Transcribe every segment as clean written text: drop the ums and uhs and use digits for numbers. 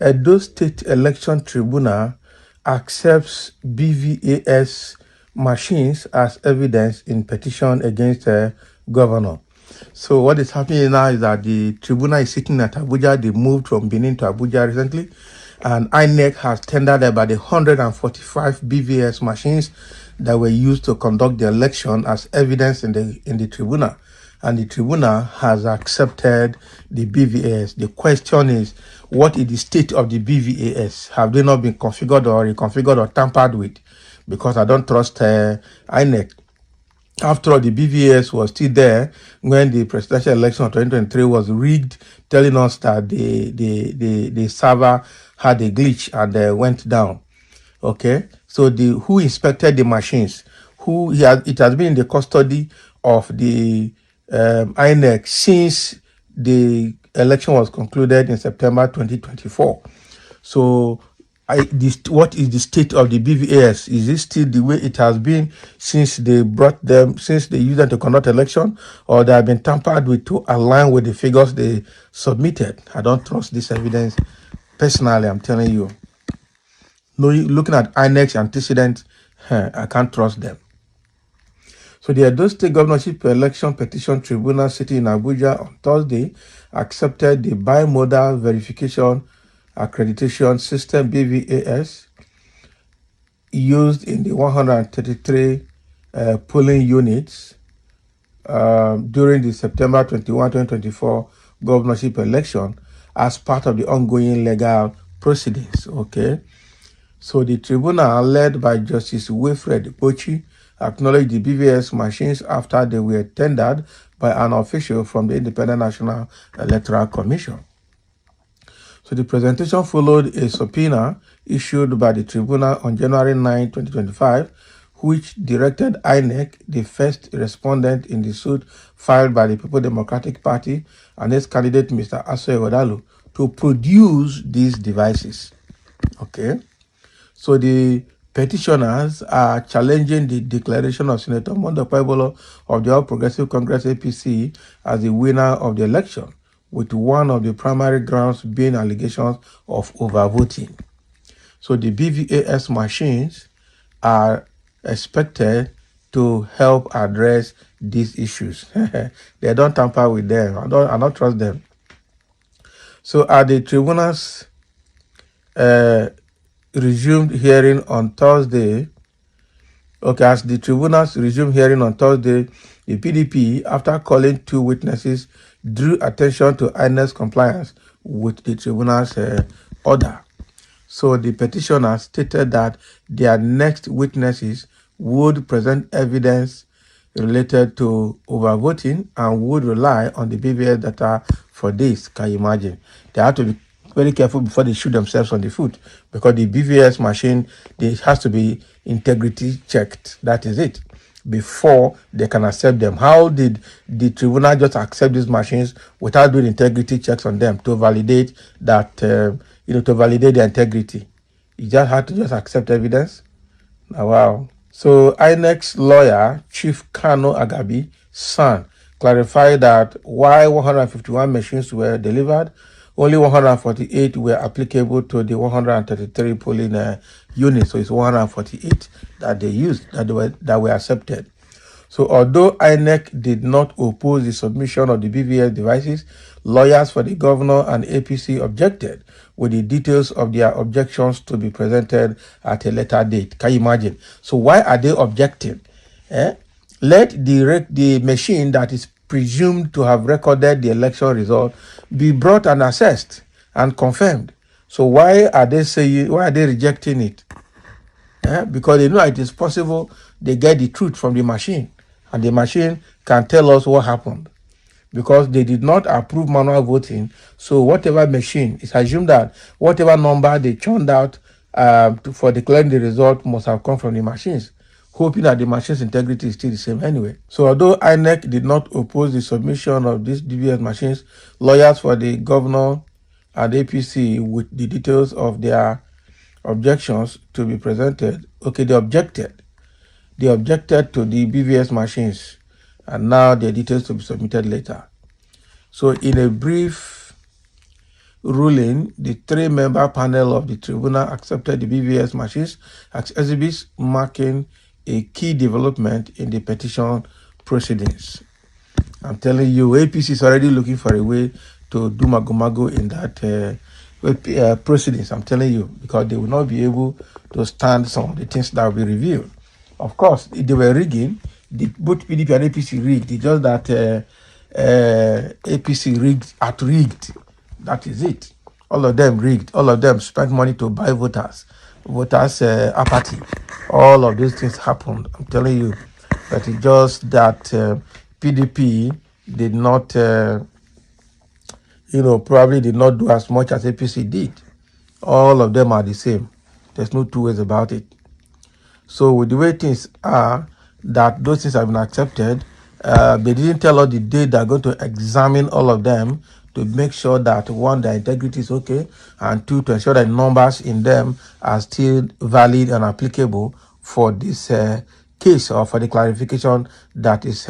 Edo State Election Tribunal accepts BVAS machines as evidence in petition against the governor. So what is happening now is that the tribunal is sitting at Abuja. They moved from Benin to Abuja recently, and Inec has tendered about 145 BVS machines that were used to conduct the election as evidence in the tribunal. And the tribunal has accepted the BVAS. The question is, what is the state of the BVAS? Have they not been configured or reconfigured or tampered with? Because I don't trust INEC. After all, the BVAS was still there when the presidential election of 2023 was rigged, telling us that the server had a glitch and went down. Okay, so who inspected the machines? It has been in the custody of the INEC since the election was concluded in September 2024. So, what is the state of the BVAS? Is it still the way it has been since they used them to conduct election, or they have been tampered with to align with the figures they submitted? I don't trust this evidence. Personally, I'm telling you. Looking at INEC's antecedents, I can't trust them. So the Edo State Governorship Election Petition Tribunal sitting in Abuja on Thursday accepted the Bimodal Verification Accreditation System BVAS used in the 133 polling units during the September 21, 2024 governorship election as part of the ongoing legal proceedings. Okay. So the tribunal, led by Justice Wilfred Bochi, acknowledged the BVS machines after they were tendered by an official from the Independent National Electoral Commission. So the presentation followed a subpoena issued by the tribunal on January 9, 2025, which directed INEC, the first respondent in the suit filed by the People Democratic Party and its candidate, Mr. Asoe Odalu, to produce these devices. Okay. So the petitioners are challenging the declaration of Senator Mondo Paibolo of the All Progressive Congress APC as the winner of the election, with one of the primary grounds being allegations of overvoting. So the BVAS machines are expected to help address these issues. They don't tamper with them. I don't trust them. So at the tribunals resumed hearing on Thursday. Okay, as the tribunals resumed hearing on Thursday, the PDP, after calling two witnesses, drew attention to INEC's compliance with the tribunal's order. So the petitioners stated that their next witnesses would present evidence related to overvoting and would rely on the BVS data for this. Can you imagine? They have to be very careful before they shoot themselves on the foot, because the BVS machine, it has to be integrity checked. That is it, before they can accept them. How did the tribunal just accept these machines without doing integrity checks on them to validate that, to validate their integrity? You just had to just accept evidence. Now, wow. So INEC's lawyer, Chief Kano Agabi San, clarified that while 151 machines were delivered, only 148 were applicable to the 133 polling units. So it's 148 that they used, that were accepted. So although INEC did not oppose the submission of the BVS devices, lawyers for the governor and APC objected, with the details of their objections to be presented at a later date. Can you imagine? So why are they objecting? Let the machine that is presumed to have recorded the election result be brought and assessed and confirmed. So why are they rejecting it? Because they know it is possible they get the truth from the machine, and the machine can tell us what happened. Because they did not approve manual voting, so whatever machine, it's assumed that whatever number they churned out for declaring the result must have come from the machines, hoping that the machine's integrity is still the same anyway. So although INEC did not oppose the submission of these DVS machines, lawyers for the governor and APC, with the details of their objections to be presented, they objected. They objected to the BVS machines, and now their details to be submitted later. So in a brief ruling, the three-member panel of the tribunal accepted the BVS machines as exhibits, marking a key development in the petition proceedings. I'm telling you, APC is already looking for a way to do mago in that proceedings. I'm telling you, because they will not be able to stand some of the things that will be revealed. Of course, they were rigging. Both PDP and APC rigged. It's just that APC rigged. That is it. All of them rigged. All of them spent money to buy voters apathy. All of these things happened. I'm telling you. But it's just that PDP did not, probably did not do as much as APC did. All of them are the same. There's no two ways about it. So with the way things are, that those things have been accepted, they didn't tell us the day they're going to examine all of them to make sure that, one, their integrity is okay, and two, to ensure that numbers in them are still valid and applicable for this case or for the clarification that is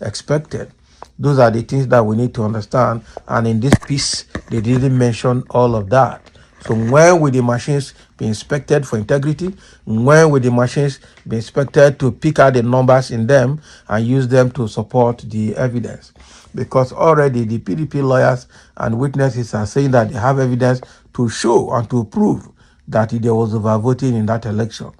expected. Those are the things that we need to understand, and in this piece, they didn't mention all of that. So when will the machines be inspected for integrity? When will the machines be inspected to pick out the numbers in them and use them to support the evidence? Because already the PDP lawyers and witnesses are saying that they have evidence to show and to prove that there was overvoting in that election.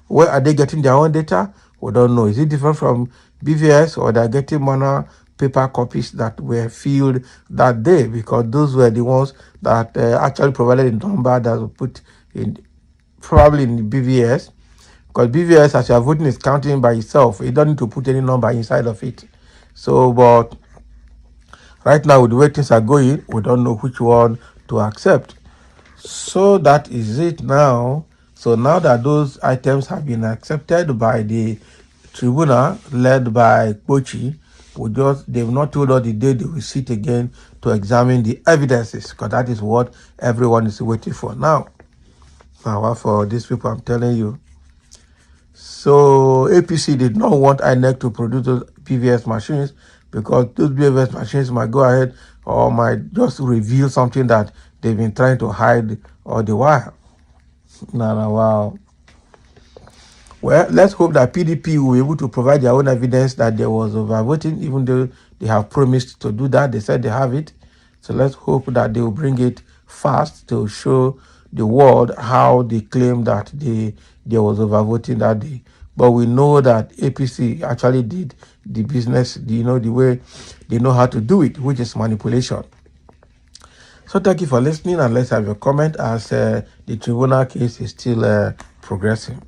Where are they getting their own data? We don't know. Is it different from BVS, or they're getting manual paper copies that were filled that day? Because those were the ones that actually provided the number that was put in, probably in BVS. Because BVS, as you are voting, is counting by itself. It doesn't need to put any number inside of it. So, but right now, with the way things are going, we don't know which one to accept. So that is it now. So now that those items have been accepted by the tribunal led by Kochi, they've not told us the day they will sit again to examine the evidences, because that is what everyone is waiting for now. Now, for these people, I'm telling you. So APC did not want Inec to produce those PVS machines, because those PVS machines might go ahead or might just reveal something that they've been trying to hide all the while. Wow. Well, let's hope that PDP will be able to provide their own evidence that there was overvoting, even though they have promised to do that. They said they have it. So let's hope that they will bring it fast to show the world how they claim that there was overvoting that day. But we know that APC actually did the business, the way they know how to do it, which is manipulation. So thank you for listening, and let's have your comment as the tribunal case is still progressing.